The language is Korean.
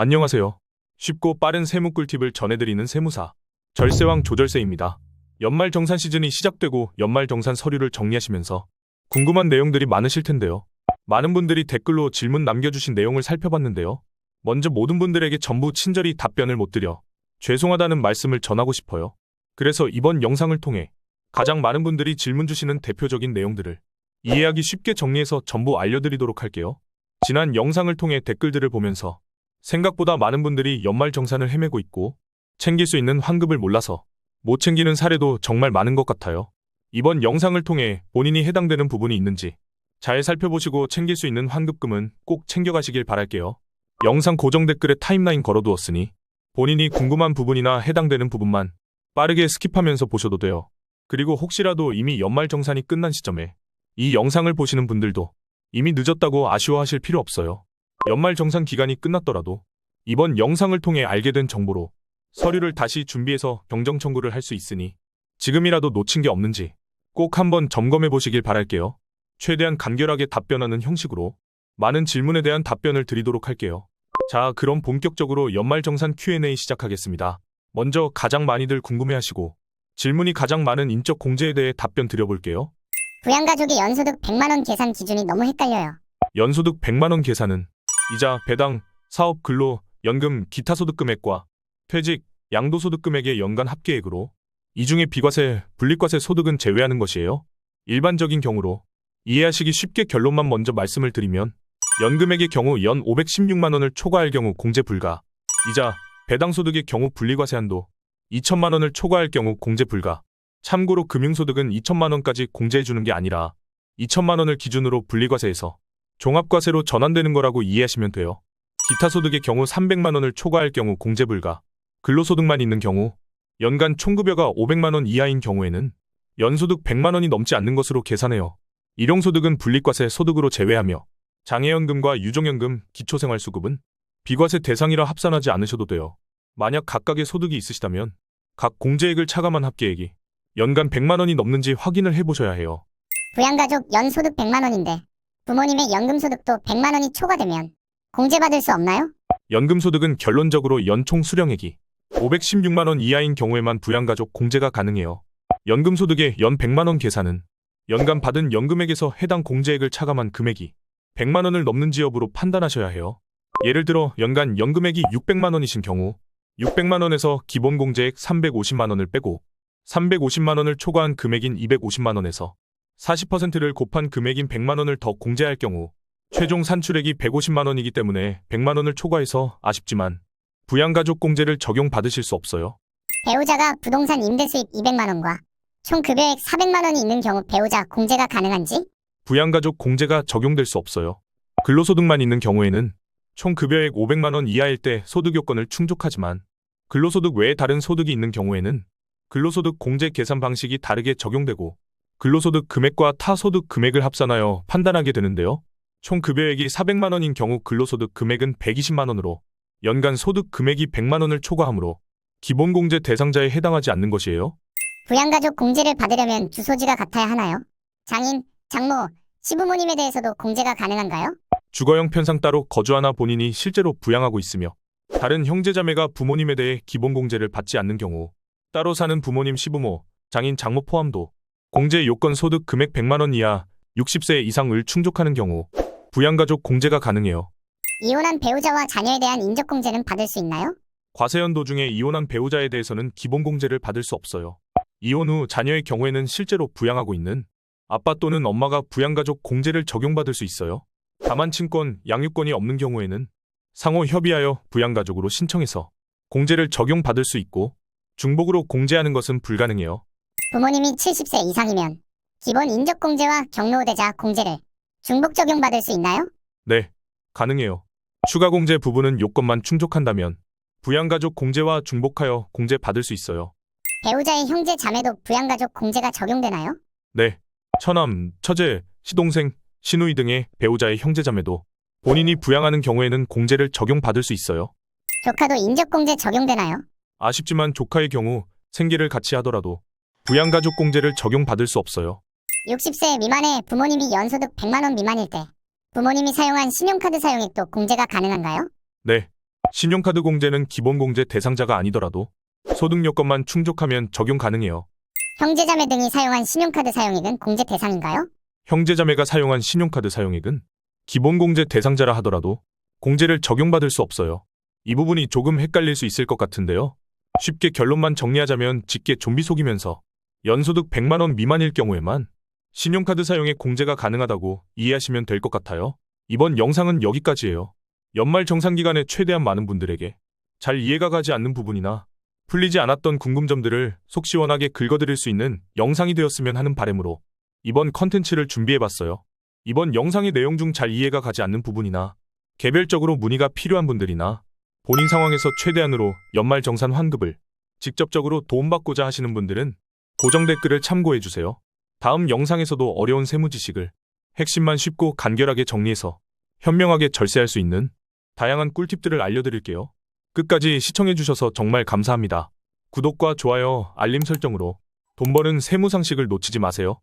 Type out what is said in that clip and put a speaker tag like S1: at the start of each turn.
S1: 안녕하세요. 쉽고 빠른 세무 꿀팁을 전해드리는 세무사 절세왕 조절세입니다. 연말정산 시즌이 시작되고 연말정산 서류를 정리하시면서 궁금한 내용들이 많으실 텐데요. 많은 분들이 댓글로 질문 남겨주신 내용을 살펴봤는데요. 먼저 모든 분들에게 전부 친절히 답변을 못 드려 죄송하다는 말씀을 전하고 싶어요. 그래서 이번 영상을 통해 가장 많은 분들이 질문 주시는 대표적인 내용들을 이해하기 쉽게 정리해서 전부 알려드리도록 할게요. 지난 영상을 통해 댓글들을 보면서 생각보다 많은 분들이 연말정산을 헤매고 있고 챙길 수 있는 환급을 몰라서 못 챙기는 사례도 정말 많은 것 같아요. 이번 영상을 통해 본인이 해당되는 부분이 있는지 잘 살펴보시고 챙길 수 있는 환급금은 꼭 챙겨가시길 바랄게요. 영상 고정 댓글에 타임라인 걸어두었으니 본인이 궁금한 부분이나 해당되는 부분만 빠르게 스킵하면서 보셔도 돼요. 그리고 혹시라도 이미 연말정산이 끝난 시점에 이 영상을 보시는 분들도 이미 늦었다고 아쉬워하실 필요 없어요. 연말정산 기간이 끝났더라도 이번 영상을 통해 알게 된 정보로 서류를 다시 준비해서 경정 청구를 할 수 있으니 지금이라도 놓친 게 없는지 꼭 한번 점검해 보시길 바랄게요. 최대한 간결하게 답변하는 형식으로 많은 질문에 대한 답변을 드리도록 할게요. 자, 그럼 본격적으로 연말정산 Q&A 시작하겠습니다. 먼저 가장 많이들 궁금해하시고 질문이 가장 많은 인적 공제에 대해 답변 드려볼게요.
S2: 부양가족의 연소득 100만원 계산 기준이 너무 헷갈려요.
S1: 연소득 100만원 계산은 이자, 배당, 사업, 근로, 연금, 기타 소득 금액과 퇴직, 양도소득 금액의 연간 합계액으로 이 중에 비과세, 분리과세 소득은 제외하는 것이에요. 일반적인 경우로 이해하시기 쉽게 결론만 먼저 말씀을 드리면 연금액의 경우 연 516만원을 초과할 경우 공제 불가, 이자, 배당 소득의 경우 분리과세 한도 2천만원을 초과할 경우 공제 불가. 참고로 금융소득은 2천만원까지 공제해주는 게 아니라 2천만원을 기준으로 분리과세해서 종합과세로 전환되는 거라고 이해하시면 돼요. 기타 소득의 경우 300만원을 초과할 경우 공제 불가, 근로소득만 있는 경우, 연간 총급여가 500만원 이하인 경우에는 연소득 100만원이 넘지 않는 것으로 계산해요. 일용소득은 분리과세 소득으로 제외하며 장애연금과 유종연금, 기초생활수급은 비과세 대상이라 합산하지 않으셔도 돼요. 만약 각각의 소득이 있으시다면 각 공제액을 차감한 합계액이 연간 100만원이 넘는지 확인을 해보셔야 해요.
S2: 부양가족 연소득 100만원인데 부모님의 연금소득도 100만원이 초과되면 공제받을 수 없나요?
S1: 연금소득은 결론적으로 연총 수령액이 516만원 이하인 경우에만 부양가족 공제가 가능해요. 연금소득의 연 100만원 계산은 연간 받은 연금액에서 해당 공제액을 차감한 금액이 100만원을 넘는지 여부로 판단하셔야 해요. 예를 들어 연간 연금액이 600만원이신 경우 600만원에서 기본 공제액 350만원을 빼고 350만원을 초과한 금액인 250만원에서 40%를 곱한 금액인 100만원을 더 공제할 경우 최종 산출액이 150만원이기 때문에 100만원을 초과해서 아쉽지만 부양가족 공제를 적용받으실 수 없어요.
S2: 배우자가 부동산 임대수익 200만원과 총 급여액 400만원이 있는 경우 배우자 공제가 가능한지?
S1: 부양가족 공제가 적용될 수 없어요. 근로소득만 있는 경우에는 총 급여액 500만원 이하일 때 소득 요건을 충족하지만 근로소득 외에 다른 소득이 있는 경우에는 근로소득 공제 계산 방식이 다르게 적용되고 근로소득 금액과 타 소득 금액을 합산하여 판단하게 되는데요. 총 급여액이 400만원인 경우 근로소득 금액은 120만원으로 연간 소득 금액이 100만원을 초과하므로 기본공제 대상자에 해당하지 않는 것이에요.
S2: 부양가족 공제를 받으려면 주소지가 같아야 하나요? 장인, 장모, 시부모님에 대해서도 공제가 가능한가요?
S1: 주거형 편상 따로 거주하나 본인이 실제로 부양하고 있으며 다른 형제자매가 부모님에 대해 기본공제를 받지 않는 경우 따로 사는 부모님, 시부모, 장인, 장모 포함도 공제 요건 소득 금액 100만원 이하 60세 이상을 충족하는 경우 부양가족 공제가 가능해요.
S2: 이혼한 배우자와 자녀에 대한 인적공제는 받을 수 있나요?
S1: 과세연 도중에 이혼한 배우자에 대해서는 기본공제를 받을 수 없어요. 이혼 후 자녀의 경우에는 실제로 부양하고 있는 아빠 또는 엄마가 부양가족 공제를 적용받을 수 있어요. 다만 친권, 양육권이 없는 경우에는 상호 협의하여 부양가족으로 신청해서 공제를 적용받을 수 있고 중복으로 공제하는 것은 불가능해요.
S2: 부모님이 70세 이상이면 기본 인적공제와 경로우대자 공제를 중복 적용받을 수 있나요?
S1: 네, 가능해요. 추가 공제 부분은 요건만 충족한다면 부양가족 공제와 중복하여 공제 받을 수 있어요.
S2: 배우자의 형제 자매도 부양가족 공제가 적용되나요?
S1: 네, 처남, 처제, 시동생, 시누이 등의 배우자의 형제자매도 본인이 부양하는 경우에는 공제를 적용받을 수 있어요.
S2: 조카도 인적공제 적용되나요?
S1: 아쉽지만 조카의 경우 생계를 같이 하더라도 부양가족 공제를 적용받을 수 없어요.
S2: 60세 미만의 부모님이 연소득 100만원 미만일 때 부모님이 사용한 신용카드 사용액도 공제가 가능한가요?
S1: 네, 신용카드 공제는 기본 공제 대상자가 아니더라도 소득 요건만 충족하면 적용 가능해요.
S2: 형제자매 등이 사용한 신용카드 사용액은 공제 대상인가요?
S1: 형제자매가 사용한 신용카드 사용액은 기본 공제 대상자라 하더라도 공제를 적용받을 수 없어요. 이 부분이 조금 헷갈릴 수 있을 것 같은데요. 쉽게 결론만 정리하자면 직계 좀비 속이면서 연소득 100만 원 미만일 경우에만 신용카드 사용에 공제가 가능하다고 이해하시면 될 것 같아요. 이번 영상은 여기까지예요. 연말 정산 기간에 최대한 많은 분들에게 잘 이해가 가지 않는 부분이나 풀리지 않았던 궁금점들을 속 시원하게 긁어드릴 수 있는 영상이 되었으면 하는 바람으로 이번 컨텐츠를 준비해봤어요. 이번 영상의 내용 중 잘 이해가 가지 않는 부분이나 개별적으로 문의가 필요한 분들이나 본인 상황에서 최대한으로 연말 정산 환급을 직접적으로 도움받고자 하시는 분들은 고정 댓글을 참고해주세요. 다음 영상에서도 어려운 세무 지식을 핵심만 쉽고 간결하게 정리해서 현명하게 절세할 수 있는 다양한 꿀팁들을 알려드릴게요. 끝까지 시청해주셔서 정말 감사합니다. 구독과 좋아요, 알림 설정으로 돈 버는 세무 상식을 놓치지 마세요.